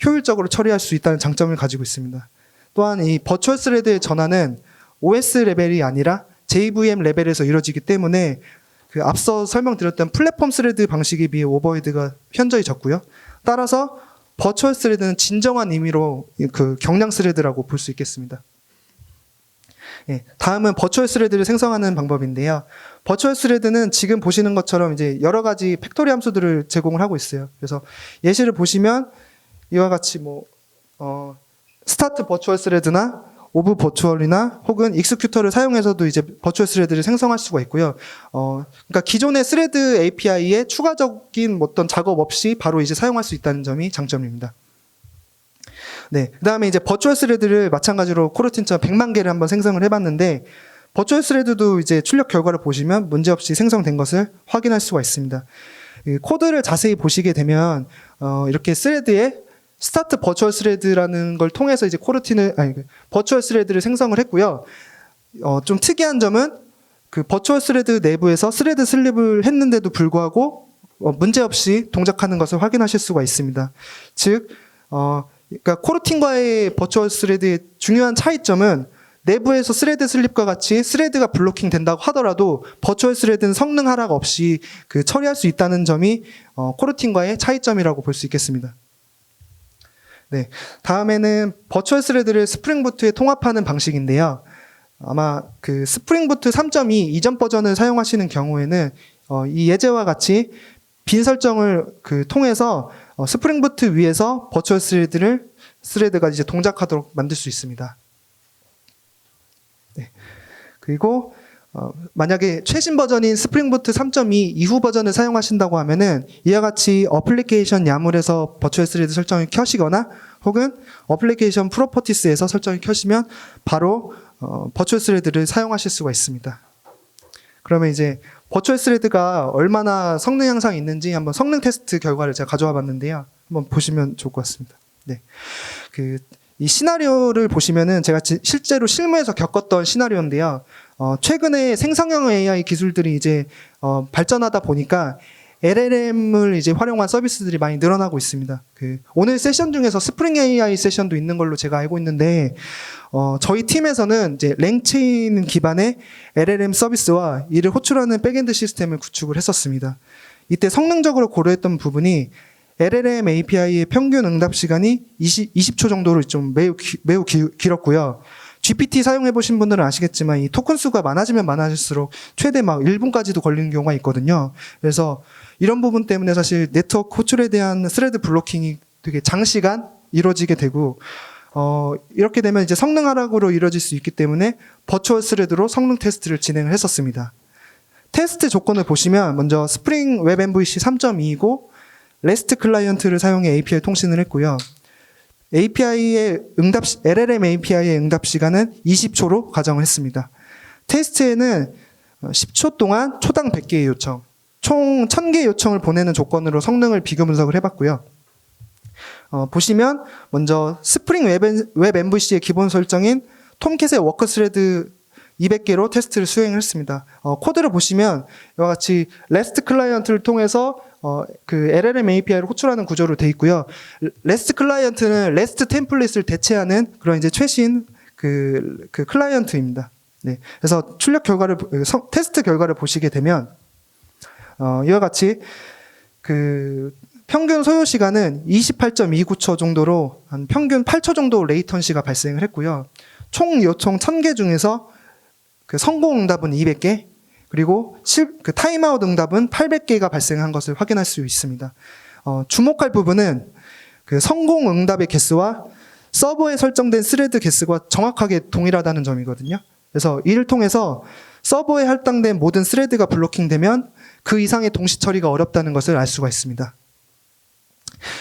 효율적으로 처리할 수 있다는 장점을 가지고 있습니다. 또한 이 버추얼 스레드의 전환은 OS 레벨이 아니라 JVM 레벨에서 이루어지기 때문에 그 앞서 설명드렸던 플랫폼 스레드 방식에 비해 오버헤드가 현저히 적고요. 따라서 버추얼 스레드는 진정한 의미로 그 경량 스레드라고 볼 수 있겠습니다. 예, 다음은 버추얼 스레드를 생성하는 방법인데요. 버추얼 스레드는 지금 보시는 것처럼 이제 여러 가지 팩토리 함수들을 제공을 하고 있어요. 그래서 예시를 보시면 이와 같이 스타트 버추얼 스레드나 오브 버추얼이나 혹은 익스큐터를 사용해서도 이제 버추얼 스레드를 생성할 수가 있고요. 그러니까 기존의 스레드 API에 추가적인 어떤 작업 없이 바로 이제 사용할 수 있다는 점이 장점입니다. 네, 그다음에 이제 버추얼 스레드를 마찬가지로 코르틴처럼 100만 개를 한번 생성을 해봤는데 버추얼 스레드도 이제 출력 결과를 보시면 문제없이 생성된 것을 확인할 수가 있습니다. 코드를 자세히 보시게 되면 이렇게 스레드에 스타트 버추얼 스레드라는 걸 통해서 이제 버추얼 스레드를 생성을 했고요. 좀 특이한 점은 그 버추얼 스레드 내부에서 스레드 슬립을 했는데도 불구하고 문제없이 동작하는 것을 확인하실 수가 있습니다. 즉, 그러니까 코르틴과의 버추얼 스레드의 중요한 차이점은 내부에서 스레드 슬립과 같이 스레드가 블로킹 된다고 하더라도 버추얼 스레드는 성능 하락 없이 그 처리할 수 있다는 점이 코르틴과의 차이점이라고 볼 수 있겠습니다. 네, 다음에는 버추얼 스레드를 스프링 부트에 통합하는 방식인데요. 아마 그 스프링 부트 3.2 이전 버전을 사용하시는 경우에는 이 예제와 같이 빈 설정을 통해서 스프링 부트 위에서 버추얼 스레드가 이제 동작하도록 만들 수 있습니다. 네, 그리고 만약에 최신 버전인 스프링 부트 3.2 이후 버전을 사용하신다고 하면은 이와 같이 어플리케이션 야물에서 버추얼 스레드 설정을 켜시거나 혹은 어플리케이션 프로퍼티스에서 설정을 켜시면 바로 버추얼 스레드를 사용하실 수가 있습니다. 그러면 이제 버추얼 스레드가 얼마나 성능 향상이 있는지 한번 성능 테스트 결과를 제가 가져와 봤는데요. 한번 보시면 좋을 것 같습니다. 네. 이 시나리오를 보시면은 제가 실제로 실무에서 겪었던 시나리오인데요. 최근에 생성형 AI 기술들이 이제 발전하다 보니까 LLM을 이제 활용한 서비스들이 많이 늘어나고 있습니다. 오늘 세션 중에서 스프링 AI 세션도 있는 걸로 제가 알고 있는데, 저희 팀에서는 이제 랭체인 기반의 LLM 서비스와 이를 호출하는 백엔드 시스템을 구축을 했었습니다. 이때 성능적으로 고려했던 부분이 LLM API의 평균 응답 시간이 20초 정도로 좀 매우 길었고요. GPT 사용해 보신 분들은 아시겠지만 이 토큰 수가 많아지면 많아질수록 최대 막 1분까지도 걸리는 경우가 있거든요. 그래서 이런 부분 때문에 사실 네트워크 호출에 대한 스레드 블로킹이 되게 장시간 이루어지게 되고, 이렇게 되면 이제 성능 하락으로 이루어질 수 있기 때문에 버추얼 스레드로 성능 테스트를 진행을 했었습니다. 테스트 조건을 보시면 먼저 스프링 웹 MVC 3.2이고 REST 클라이언트를 사용해 API 통신을 했고요. LLM API의 응답 시간은 20초로 가정을 했습니다. 테스트에는 10초 동안 초당 100개의 요청, 총 1000개의 요청을 보내는 조건으로 성능을 비교 분석을 해봤고요. 보시면 먼저 스프링 웹 MVC의 기본 설정인 톰캣의 워크 스레드 200개로 테스트를 수행을 했습니다. 코드를 보시면 이와 같이 REST 클라이언트를 통해서 그 LLM API를 호출하는 구조로 되어 있고요. REST 클라이언트는 REST 템플릿을 대체하는 그런 이제 최신 그 클라이언트입니다. 네. 그래서 출력 결과를, 테스트 결과를 보시게 되면, 이와 같이 평균 소요 시간은 28.29초 정도로 한 평균 8초 정도 레이턴시가 발생을 했고요. 총 요청 1000개 중에서 성공 응답은 200개, 그리고 타임아웃 응답은 800개가 발생한 것을 확인할 수 있습니다. 주목할 부분은 성공 응답의 개수와 서버에 설정된 스레드 개수가 정확하게 동일하다는 점이거든요. 그래서 이를 통해서 서버에 할당된 모든 스레드가 블로킹되면 그 이상의 동시 처리가 어렵다는 것을 알 수가 있습니다.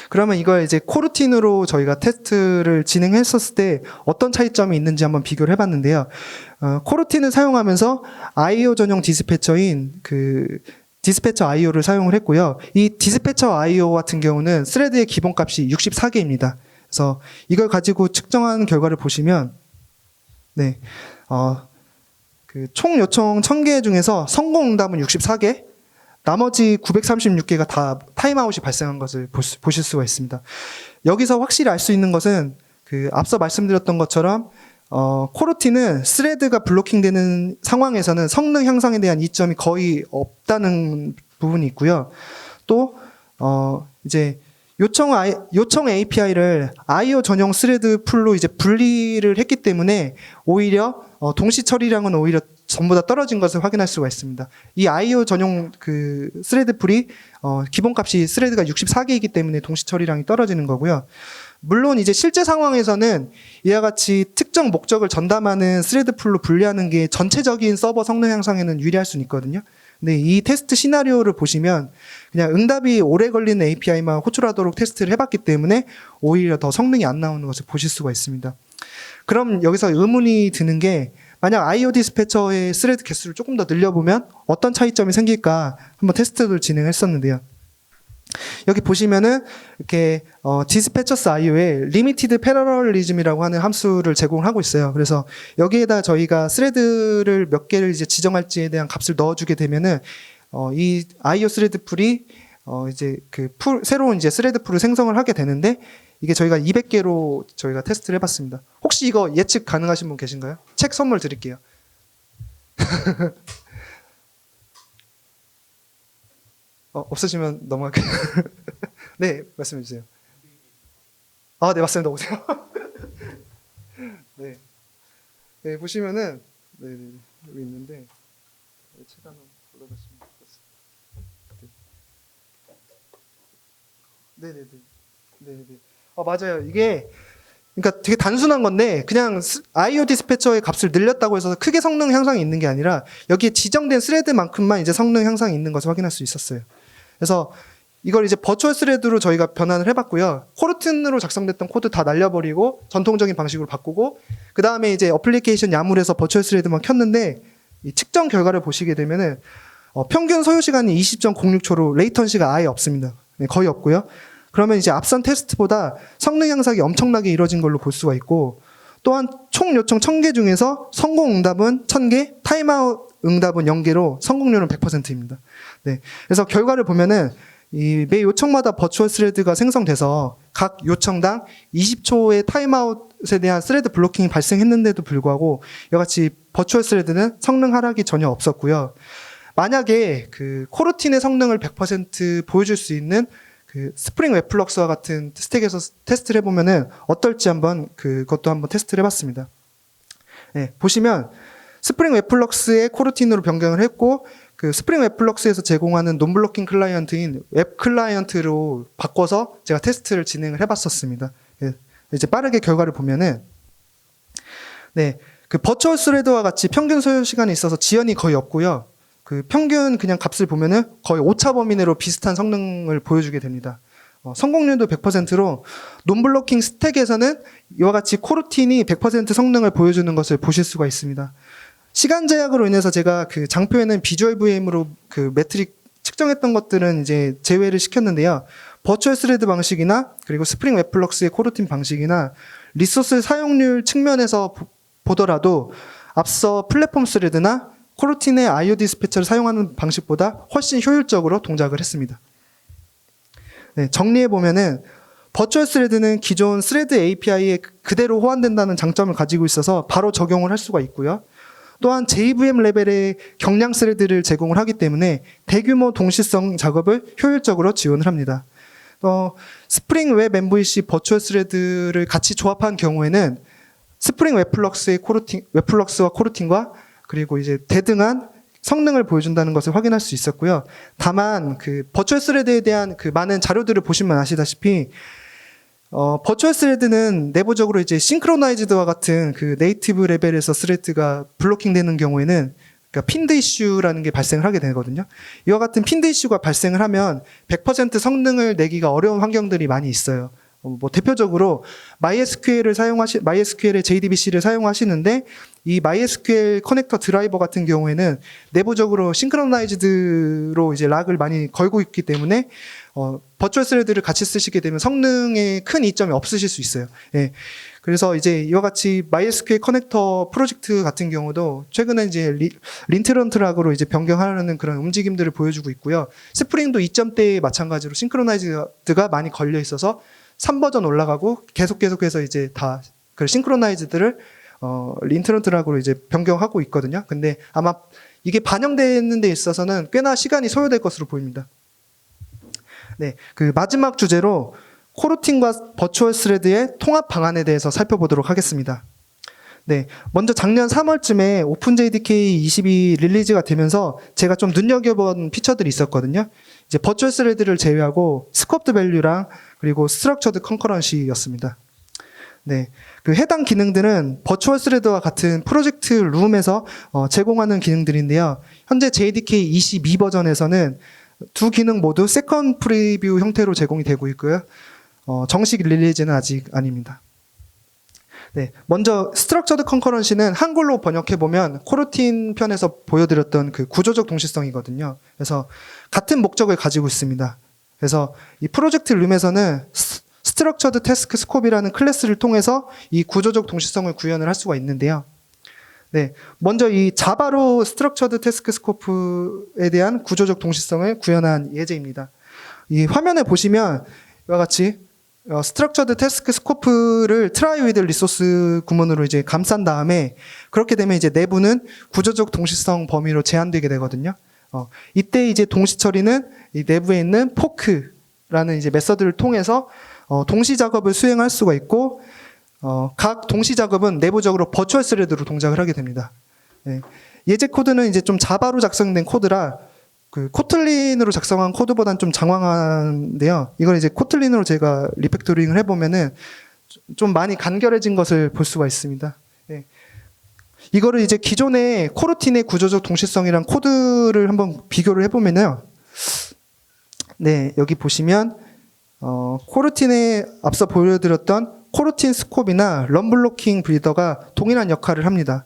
그러면 이걸 이제 코르틴으로 저희가 테스트를 진행했었을 때 어떤 차이점이 있는지 한번 비교를 해봤는데요. 코르틴을 사용하면서 IO 전용 디스패처인 디스패처 IO를 사용을 했고요. 이 디스패처 IO 같은 경우는 스레드의 기본값이 64개입니다. 그래서 이걸 가지고 측정한 결과를 보시면, 네, 총 요청 1000개 중에서 성공 응답은 64개, 나머지 936개가 다 타임아웃이 발생한 것을 보실 수가 있습니다. 여기서 확실히 알 수 있는 것은 앞서 말씀드렸던 것처럼 코르티는 스레드가 블로킹되는 상황에서는 성능 향상에 대한 이점이 거의 없다는 부분이 있고요. 또 이제 요청 API를 IO 전용 스레드 풀로 이제 분리를 했기 때문에 오히려 동시 처리량은 오히려 전부 다 떨어진 것을 확인할 수가 있습니다. 이 IO 전용 그 스레드 풀이 기본값이 스레드가 64개이기 때문에 동시 처리량이 떨어지는 거고요. 물론 이제 실제 상황에서는 이와 같이 특정 목적을 전담하는 스레드 풀로 분리하는 게 전체적인 서버 성능 향상에는 유리할 수는 있거든요. 근데 이 테스트 시나리오를 보시면 그냥 응답이 오래 걸리는 API만 호출하도록 테스트를 해봤기 때문에 오히려 더 성능이 안 나오는 것을 보실 수가 있습니다. 그럼 여기서 의문이 드는 게 만약 IO 디스패처의 스레드 개수를 조금 더 늘려보면 어떤 차이점이 생길까 한번 테스트를 진행했었는데요. 여기 보시면은 이렇게 디스패처스 IO에 리미티드 패러럴리즘이라고 하는 함수를 제공하고 있어요. 그래서 여기에다 저희가 스레드를 몇 개를 이제 지정할지에 대한 값을 넣어주게 되면은 이 IO 스레드 풀이 이제 새로운 이제 스레드 풀을 생성을 하게 되는데 이게 저희가 200개로 저희가 테스트를 해봤습니다. 혹시 이거 예측 가능하신 분 계신가요? 책 선물 드릴게요. 없으시면 넘어갈게요. 네, 말씀해 주세요. 네, 맞습니다. 오세요. 네. 네, 보시면은, 네, 여기 있는데, 책 하나 골라봤으면 좋겠습니다. 네네네. 네네. 맞아요. 이게, 그러니까 되게 단순한 건데 그냥 IO 디스패처의 값을 늘렸다고 해서 크게 성능 향상이 있는 게 아니라 여기에 지정된 스레드만큼만 이제 성능 향상이 있는 것을 확인할 수 있었어요. 그래서 이걸 이제 버추얼 스레드로 저희가 변환을 해봤고요. 코르틴으로 작성됐던 코드 다 날려버리고 전통적인 방식으로 바꾸고 그 다음에 이제 어플리케이션 야물에서 버추얼 스레드만 켰는데 이 측정 결과를 보시게 되면은 평균 소요 시간이 20.06초로 레이턴시가 아예 없습니다. 네, 거의 없고요. 그러면 이제 앞선 테스트보다 성능 향상이 엄청나게 이루어진 걸로 볼 수가 있고 또한 총 요청 1000개 중에서 성공 응답은 1000개, 타임아웃 응답은 0개로 성공률은 100%입니다. 네. 그래서 결과를 보면은 이 매 요청마다 버추얼 스레드가 생성돼서 각 요청당 20초의 타임아웃에 대한 스레드 블로킹이 발생했는데도 불구하고 이같이 버추얼 스레드는 성능 하락이 전혀 없었고요. 만약에 그 코르틴의 성능을 100% 보여줄 수 있는 그 스프링 웹플럭스와 같은 스택에서 테스트를 해보면은 어떨지 한번 그것도 한번 테스트를 해봤습니다. 네, 보시면 스프링 웹플럭스의 코르틴으로 변경을 했고 그 스프링 웹플럭스에서 제공하는 논블로킹 클라이언트인 웹 클라이언트로 바꿔서 제가 테스트를 진행을 해봤었습니다. 네, 이제 빠르게 결과를 보면은 네, 그 버추얼 스레드와 같이 평균 소요 시간이 있어서 지연이 거의 없고요. 그 평균 그냥 값을 보면은 거의 오차 범위 내로 비슷한 성능을 보여주게 됩니다. 성공률도 100%로 논블로킹 스택에서는 이와 같이 코르틴이 100% 성능을 보여주는 것을 보실 수가 있습니다. 시간 제약으로 인해서 제가 그 장표에는 비주얼 VM으로 그 매트릭 측정했던 것들은 이제 제외를 시켰는데요. 버추얼 스레드 방식이나 그리고 스프링 웹플럭스의 코르틴 방식이나 리소스 사용률 측면에서 보더라도 앞서 플랫폼 스레드나 코르틴의 IO 디스패처를 사용하는 방식보다 훨씬 효율적으로 동작을 했습니다. 네, 정리해보면은 버추얼 스레드는 기존 스레드 API에 그대로 호환된다는 장점을 가지고 있어서 바로 적용을 할 수가 있고요. 또한 JVM 레벨의 경량 스레드를 제공을 하기 때문에 대규모 동시성 작업을 효율적으로 지원을 합니다. 스프링 웹 MVC 버추얼 스레드를 같이 조합한 경우에는 스프링 웹플럭스와 코르틴과 그리고 이제 대등한 성능을 보여준다는 것을 확인할 수 있었고요. 다만 그 버추얼 스레드에 대한 그 많은 자료들을 보시면 아시다시피 버추얼 스레드는 내부적으로 이제 싱크로나이즈드와 같은 그 네이티브 레벨에서 스레드가 블로킹되는 경우에는 그러니까 핀드 이슈라는 게 발생을 하게 되거든요. 이와 같은 핀드 이슈가 발생을 하면 100% 성능을 내기가 어려운 환경들이 많이 있어요. 뭐 대표적으로 MySQL의 JDBC를 사용하시는데 이 MySQL 커넥터 드라이버 같은 경우에는 내부적으로 싱크로나이즈드로 이제 락을 많이 걸고 있기 때문에 버추얼 스레드를 같이 쓰시게 되면 성능에 큰 이점이 없으실 수 있어요. 예. 그래서 이제 이와 같이 MySQL 커넥터 프로젝트 같은 경우도 최근에 이제 린트런트 락으로 이제 변경하려는 그런 움직임들을 보여주고 있고요. 스프링도 2점대에 마찬가지로 싱크로나이즈드가 많이 걸려 있어서 3버전 올라가고 계속해서 이제 다 그 싱크로나이즈드를 린트런트락으로 이제 변경하고 있거든요. 근데 아마 이게 반영되는 데 있어서는 꽤나 시간이 소요될 것으로 보입니다. 네, 그 마지막 주제로 코르틴과 버추얼 스레드의 통합 방안에 대해서 살펴보도록 하겠습니다. 네, 먼저 작년 3월쯤에 오픈JDK 22 릴리즈가 되면서 제가 좀 눈여겨본 피처들이 있었거든요. 이제 버추얼 스레드를 제외하고 스코프드 밸류랑 그리고 스트럭처드 컨커런시였습니다. 네, 그 해당 기능들은 버추얼 스레드와 같은 프로젝트 룸에서 제공하는 기능들인데요. 현재 JDK 22 버전에서는 두 기능 모두 세컨 프리뷰 형태로 제공이 되고 있고요. 정식 릴리즈는 아직 아닙니다. 네, 먼저 스트럭처드 컨커런시는 한글로 번역해보면 코르틴 편에서 보여드렸던 그 구조적 동시성이거든요. 그래서 같은 목적을 가지고 있습니다. 그래서 이 프로젝트 룸에서는 스트럭처드 태스크 스콥이라는 클래스를 통해서 이 구조적 동시성을 구현을 할 수가 있는데요. 네, 먼저 이 자바로 스트럭처드 태스크 스코프에 대한 구조적 동시성을 구현한 예제입니다. 이 화면에 보시면 이와 같이 스트럭처드 태스크 스코프를 트라이 위드 리소스 구문으로 이제 감싼 다음에 그렇게 되면 이제 내부는 구조적 동시성 범위로 제한되게 되거든요. 이때 이제 동시 처리는 이 내부에 있는 포크라는 이제 메서드를 통해서 동시 작업을 수행할 수가 있고 각 동시 작업은 내부적으로 버추얼 스레드로 동작을 하게 됩니다. 네. 예제 코드는 이제 좀 자바로 작성된 코드라 그 코틀린으로 작성한 코드보다는 좀 장황한데요. 이걸 이제 코틀린으로 제가 리팩토링을 해보면은 좀 많이 간결해진 것을 볼 수가 있습니다. 네. 이거를 이제 기존의 코르틴의 구조적 동시성이랑 코드를 한번 비교를 해보면요. 네, 여기 보시면 코르틴에 앞서 보여드렸던 코르틴 스콥이나 럼블로킹 브리더가 동일한 역할을 합니다.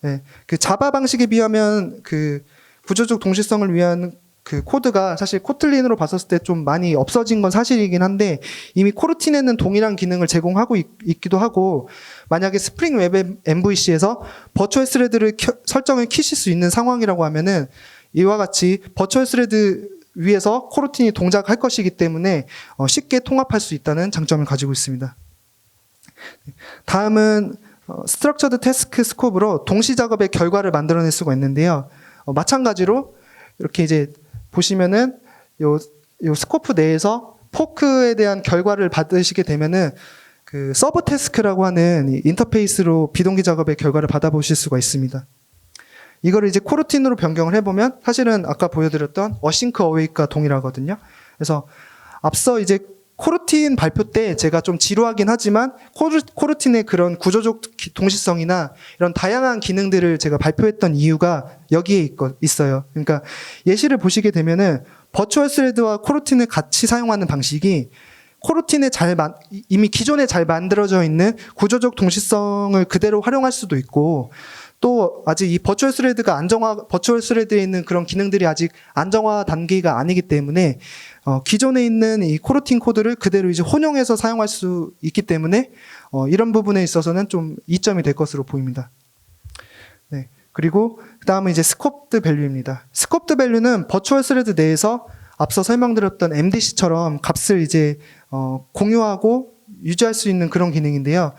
네, 그 자바 방식에 비하면 그 구조적 동시성을 위한 그 코드가 사실 코틀린으로 봤었을 때 좀 많이 없어진 건 사실이긴 한데 이미 코르틴에는 동일한 기능을 제공하고 있기도 하고 만약에 스프링 웹 MVC에서 버추얼 스레드를 설정을 키실 수 있는 상황이라고 하면은 이와 같이 버추얼 스레드 위에서 코르틴이 동작할 것이기 때문에 쉽게 통합할 수 있다는 장점을 가지고 있습니다. 다음은 스트럭처드 태스크 스콥으로 동시 작업의 결과를 만들어낼 수가 있는데요. 마찬가지로 이렇게 이제 보시면은 요 스코프 내에서 포크에 대한 결과를 받으시게 되면은 그 서브 태스크라고 하는 이 인터페이스로 비동기 작업의 결과를 받아보실 수가 있습니다. 이거를 이제 코르틴으로 변경을 해보면 사실은 아까 보여드렸던 어싱크 어웨이크가 동일하거든요. 그래서 앞서 이제 코르틴 발표 때 제가 좀 지루하긴 하지만 코르틴의 그런 구조적 동시성이나 이런 다양한 기능들을 제가 발표했던 이유가 여기에 있어요. 그러니까 예시를 보시게 되면은 버추얼 스레드와 코르틴을 같이 사용하는 방식이 코르틴에 이미 기존에 잘 만들어져 있는 구조적 동시성을 그대로 활용할 수도 있고 또 아직 이 버추얼 스레드에 있는 그런 기능들이 아직 안정화 단계가 아니기 때문에 기존에 있는 이 코르틴 코드를 그대로 이제 혼용해서 사용할 수 있기 때문에 이런 부분에 있어서는 좀 이점이 될 것으로 보입니다. 네. 그리고 그다음은 이제 스코프드 밸류입니다. 스코프드 밸류는 버추얼 스레드 내에서 앞서 설명드렸던 MDC처럼 값을 이제 공유하고 유지할 수 있는 그런 기능인데요.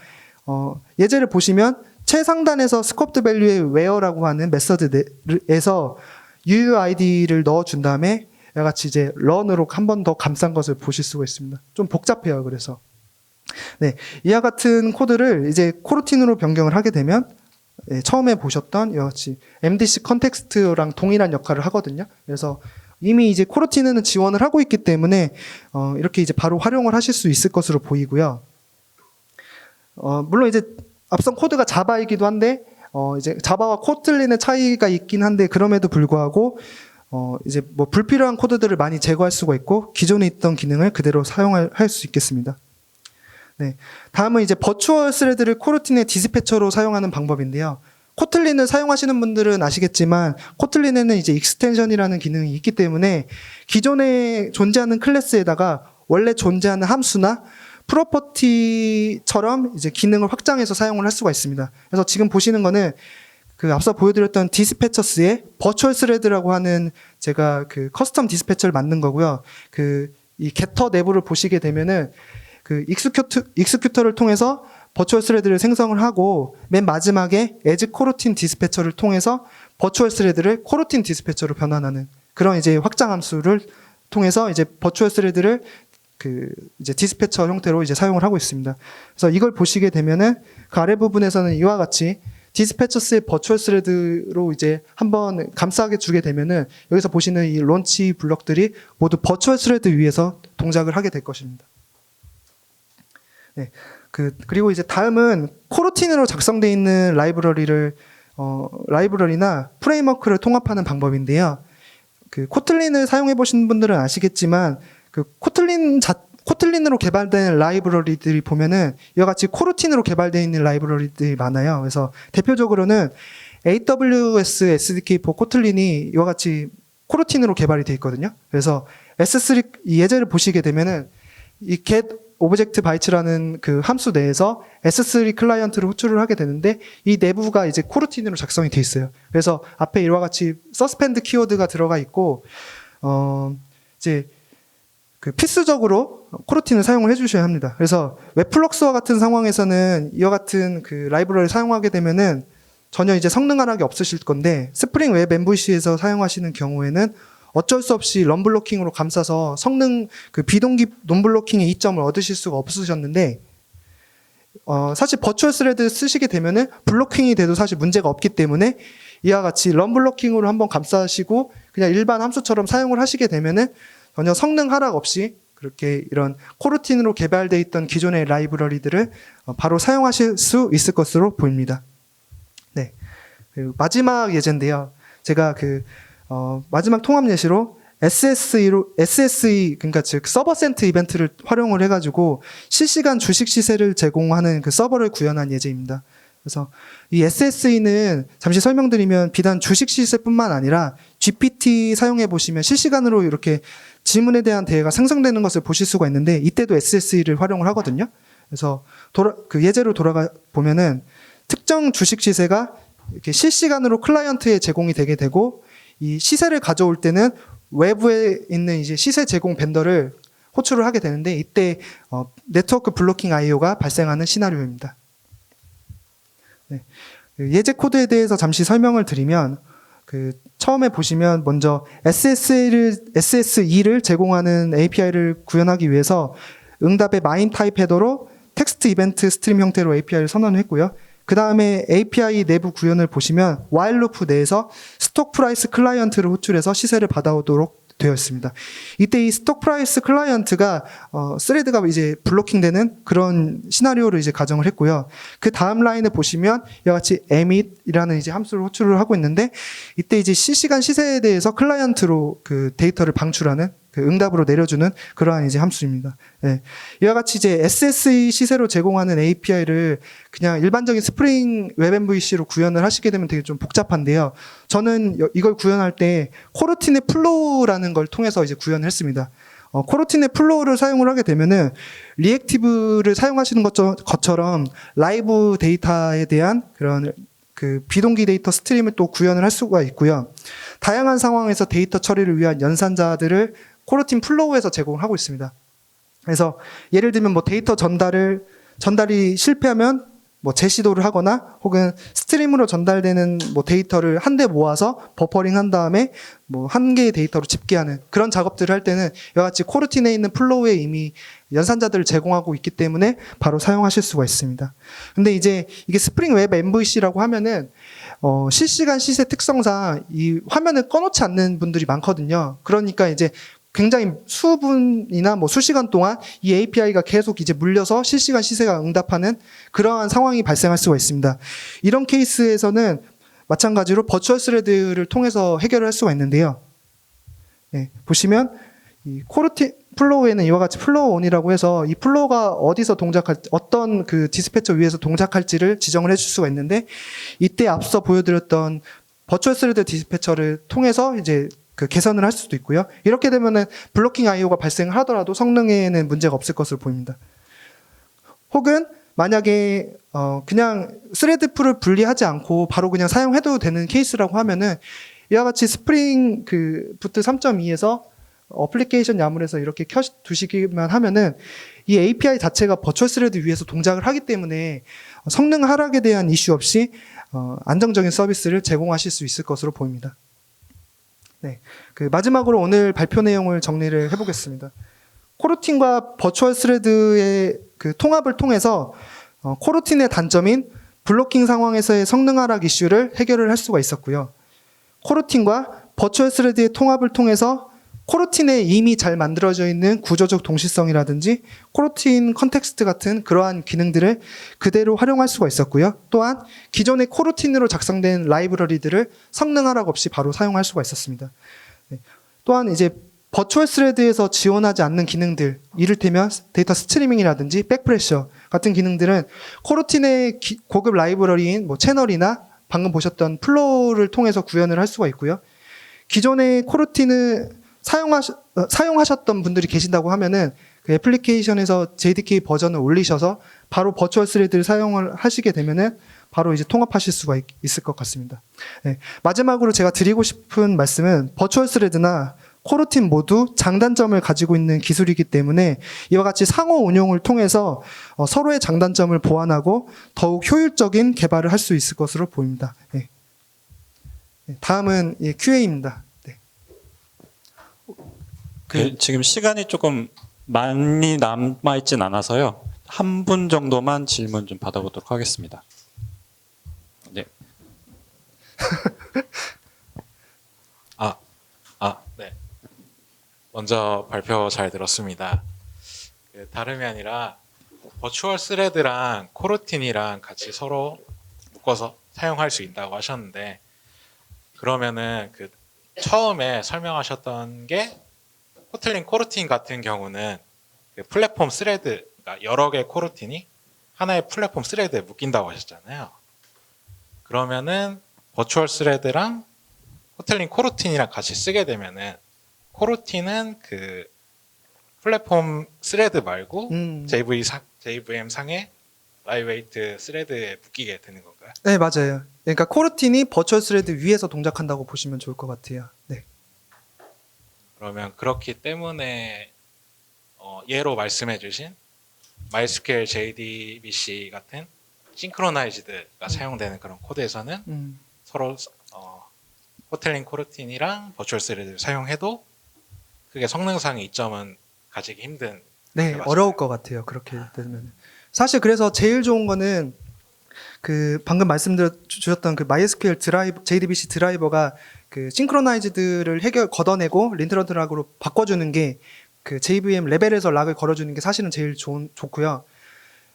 예제를 보시면 최상단에서 스코프드 밸류의 where라고 하는 메서드에서 UUID를 넣어준 다음에 같이 이제 run으로 한 번 더 감싼 것을 보실 수가 있습니다. 좀 복잡해요. 그래서 네, 이와 같은 코드를 이제 코르틴으로 변경을 하게 되면 처음에 보셨던 이와 같이 MDC 컨텍스트랑 동일한 역할을 하거든요. 그래서 이미 이제 코르틴에는 지원을 하고 있기 때문에 이렇게 이제 바로 활용을 하실 수 있을 것으로 보이고요. 물론 이제 앞선 코드가 자바이기도 한데 이제 자바와 코틀린의 차이가 있긴 한데 그럼에도 불구하고 이제 뭐 불필요한 코드들을 많이 제거할 수가 있고 기존에 있던 기능을 그대로 사용할 수 있겠습니다. 네. 다음은 이제 버추얼 스레드를 코르틴의 디스패처로 사용하는 방법인데요. 코틀린을 사용하시는 분들은 아시겠지만 코틀린에는 이제 익스텐션이라는 기능이 있기 때문에 기존에 존재하는 클래스에다가 원래 존재하는 함수나 프로퍼티처럼 이제 기능을 확장해서 사용을 할 수가 있습니다. 그래서 지금 보시는 거는 그 앞서 보여드렸던 디스패처스의 버추얼 스레드라고 하는 제가 그 커스텀 디스패처를 만든 거고요. 그 이 게터 내부를 보시게 되면은 그 익스큐터를 통해서 버추얼 스레드를 생성을 하고 맨 마지막에 as coroutine 디스패처를 통해서 버추얼 스레드를 코루틴 디스패처로 변환하는 그런 이제 확장 함수를 통해서 이제 버추얼 스레드를 이제 디스패처 형태로 이제 사용을 하고 있습니다. 그래서 이걸 보시게 되면은 그 아래 부분에서는 이와 같이 디스패처스의 버추얼 스레드로 이제 한번 감싸게 주게 되면은 여기서 보시는 이 론치 블럭들이 모두 버추얼 스레드 위에서 동작을 하게 될 것입니다. 네. 그리고 이제 다음은 코루틴으로 작성되어 있는 라이브러리나 프레임워크를 통합하는 방법인데요. 코틀린을 사용해 보신 분들은 아시겠지만 코틀린으로 개발된 라이브러리들이 보면은 이와 같이 코루틴으로 개발되어 있는 라이브러리들이 많아요. 그래서 대표적으로는 AWS SDK for 코틀린이 이와 같이 코루틴으로 개발이 되어 있거든요. 그래서 S3 이 예제를 보시게 되면은 이 get 오브젝트 바이츠라는 그 함수 내에서 S3 클라이언트를 호출을 하게 되는데 이 내부가 이제 코루틴으로 작성이 돼 있어요. 그래서 앞에 이와 같이 서스펜드 키워드가 들어가 있고 이제 필수적으로 코루틴을 사용을 해주셔야 합니다. 그래서 웹플럭스와 같은 상황에서는 이와 같은 라이브러리를 사용하게 되면은 전혀 이제 성능 하락이 없으실 건데 스프링 웹 MVC에서 사용하시는 경우에는 어쩔 수 없이 런블로킹으로 감싸서 성능 비동기 논블로킹의 이점을 얻으실 수가 없으셨는데 사실 버추얼 스레드 쓰시게 되면은 블로킹이 돼도 사실 문제가 없기 때문에 이와 같이 런블로킹으로 한번 감싸시고 그냥 일반 함수처럼 사용을 하시게 되면은 전혀 성능 하락 없이 그렇게 이런 코루틴으로 개발되어 있던 기존의 라이브러리들을 바로 사용하실 수 있을 것으로 보입니다. 네. 마지막 예제인데요. 제가 마지막 통합 예시로 SSE, 그러니까 즉 서버센트 이벤트를 활용을 해가지고 실시간 주식 시세를 제공하는 서버를 구현한 예제입니다. 그래서 이 SSE는 잠시 설명드리면 비단 주식 시세뿐만 아니라 GPT 사용해 보시면 실시간으로 이렇게 지문에 대한 대화가 생성되는 것을 보실 수가 있는데 이때도 SSE를 활용을 하거든요. 그래서 예제로 돌아가 보면은 특정 주식 시세가 이렇게 실시간으로 클라이언트에 제공이 되게 되고 이 시세를 가져올 때는 외부에 있는 이제 시세 제공 벤더를 호출을 하게 되는데 이때 네트워크 블로킹 IO가 발생하는 시나리오입니다. 네. 예제 코드에 대해서 잠시 설명을 드리면 처음에 보시면 먼저 SSE를 제공하는 API를 구현하기 위해서 응답의 마인 타입 헤더로 텍스트 이벤트 스트림 형태로 API를 선언했고요. 그 다음에 API 내부 구현을 보시면 while 루프 내에서 스톡 프라이스 클라이언트를 호출해서 시세를 받아오도록 되어 있습니다. 이때 이 스톡 프라이스 클라이언트가 스레드가 이제 블로킹되는 그런 시나리오를 이제 가정을 했고요. 그 다음 라인을 보시면 이와 같이 emit이라는 이제 함수를 호출을 하고 있는데 이때 이제 실시간 시세에 대해서 클라이언트로 데이터를 방출하는 응답으로 내려주는 그러한 이제 함수입니다. 네. 이와 같이 이제 SSE 시세로 제공하는 API를 그냥 일반적인 스프링 웹 MVC로 구현을 하시게 되면 되게 좀 복잡한데요. 저는 이걸 구현할 때 코루틴의 플로우라는 걸 통해서 이제 구현을 했습니다. 코루틴의 플로우를 사용을 하게 되면은 리액티브를 사용하시는 것처럼 라이브 데이터에 대한 그런 비동기 데이터 스트림을 또 구현을 할 수가 있고요. 다양한 상황에서 데이터 처리를 위한 연산자들을 코루틴 플로우에서 제공하고 있습니다. 그래서 예를 들면 데이터 전달이 실패하면 재시도를 하거나 혹은 스트림으로 전달되는 데이터를 한데 모아서 버퍼링 한 다음에 한 개의 데이터로 집계하는 그런 작업들을 할 때는 이와 같이 코루틴에 있는 플로우에 이미 연산자들을 제공하고 있기 때문에 바로 사용하실 수가 있습니다. 근데 이제 이게 스프링 웹 MVC라고 하면은 실시간 시세 특성상 이 화면을 꺼놓지 않는 분들이 많거든요. 그러니까 이제 굉장히 수분이나 수시간 동안 이 API가 계속 이제 물려서 실시간 시세가 응답하는 그러한 상황이 발생할 수가 있습니다. 이런 케이스에서는 마찬가지로 버추얼 스레드를 통해서 해결을 할 수가 있는데요. 네, 보시면 이 코루틴 플로우에는 이와 같이 플로우 온이라고 해서 이 플로우가 어디서 어떤 디스패처 위에서 동작할지를 지정을 해줄 수가 있는데 이때 앞서 보여드렸던 버추얼 스레드 디스패처를 통해서 이제 개선을 할 수도 있고요. 이렇게 되면은 블로킹 IO가 발생을 하더라도 성능에는 문제가 없을 것으로 보입니다. 혹은 만약에 그냥 스레드 풀을 분리하지 않고 바로 그냥 사용해도 되는 케이스라고 하면은 이와 같이 스프링 부트 3.2에서 어플리케이션 야물에서 이렇게 켜두시기만 하면은 이 API 자체가 버추얼 스레드 위에서 동작을 하기 때문에 성능 하락에 대한 이슈 없이 안정적인 서비스를 제공하실 수 있을 것으로 보입니다. 네, 그 마지막으로 오늘 발표 내용을 정리를 해보겠습니다. 코르틴과 버추얼 스레드의 그 통합을 통해서 코르틴의 단점인 블로킹 상황에서의 성능 하락 이슈를 해결을 할 수가 있었고요. 코르틴과 버추얼 스레드의 통합을 통해서 코르틴에 이미 잘 만들어져 있는 구조적 동시성이라든지 코르틴 컨텍스트 같은 그러한 기능들을 그대로 활용할 수가 있었고요. 또한 기존의 코르틴으로 작성된 라이브러리들을 성능 하락 없이 바로 사용할 수가 있었습니다. 네. 또한 이제 버추얼 스레드에서 지원하지 않는 기능들, 이를테면 데이터 스트리밍이라든지 백프레셔 같은 기능들은 코르틴의 고급 라이브러리인 뭐 채널이나 방금 보셨던 플로우를 통해서 구현을 할 수가 있고요. 기존의 코르틴을 사용하셨던 분들이 계신다고 하면은 그 애플리케이션에서 JDK 버전을 올리셔서 바로 버추얼 스레드를 사용을 하시게 되면은 바로 이제 통합하실 수가 있을 것 같습니다. 네. 마지막으로 제가 드리고 싶은 말씀은 버추얼 스레드나 코르틴 모두 장단점을 가지고 있는 기술이기 때문에 이와 같이 상호 운용을 통해서 서로의 장단점을 보완하고 더욱 효율적인 개발을 할 수 있을 것으로 보입니다. 네. 다음은 QA입니다. 네. 지금 시간이 조금 많이 남아있진 않아서요. 한 분 정도만 질문 좀 받아보도록 하겠습니다. 네. 네. 먼저 발표 잘 들었습니다. 다름이 아니라 버추얼 스레드랑 코르틴이랑 같이 서로 묶어서 사용할 수 있다고 하셨는데, 그러면은 그 처음에 설명하셨던 게 코틀린 코르틴 같은 경우는 그 플랫폼 스레드, 그러니까 여러 개의 코르틴이 하나의 플랫폼 스레드에 묶인다고 하셨잖아요. 그러면은 버추얼 스레드랑 코틀린 코르틴이랑 같이 쓰게 되면은 코르틴은 그 플랫폼 스레드 말고 JVM 상의 라이브웨이트 스레드에 묶이게 되는 건가요? 네, 맞아요. 그러니까 코르틴이 버추얼 스레드 위에서 동작한다고 보시면 좋을 것 같아요. 네. 그러면 그렇기 때문에 예로 말씀해주신 MySQL JDBC 같은 싱크로나이즈드가 사용되는 그런 코드에서는 서로 코틀린 코르틴이랑 버추얼 스레드를 사용해도 그게 성능상의 이점은 가지기 힘든. 네, 어려울 것 같아요. 그렇게 되면. 사실 그래서 제일 좋은 거는 그 방금 말씀드렸던 그 MySQL 드라이브, JDBC 드라이버가 그 싱크로나이즈드를 걷어내고 린트러 드락으로 바꿔주는 게 그 JVM 레벨에서 락을 걸어주는 게 사실은 제일 좋고요.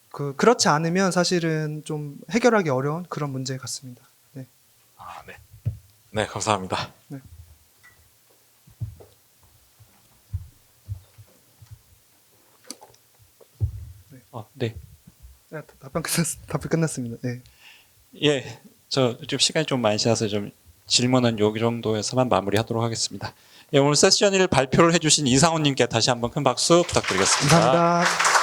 그렇지 않으면 사실은 좀 해결하기 어려운 그런 문제 같습니다. 네. 네. 네, 감사합니다. 네. 네. 답변 끝났습니다. 네. 예, 저 좀 시간이 좀 많이 지나서 좀 질문은 여기 정도에서만 마무리하도록 하겠습니다. 예, 오늘 세션을 발표를 해주신 이상훈님께 다시 한번 큰 박수 부탁드리겠습니다. 감사합니다.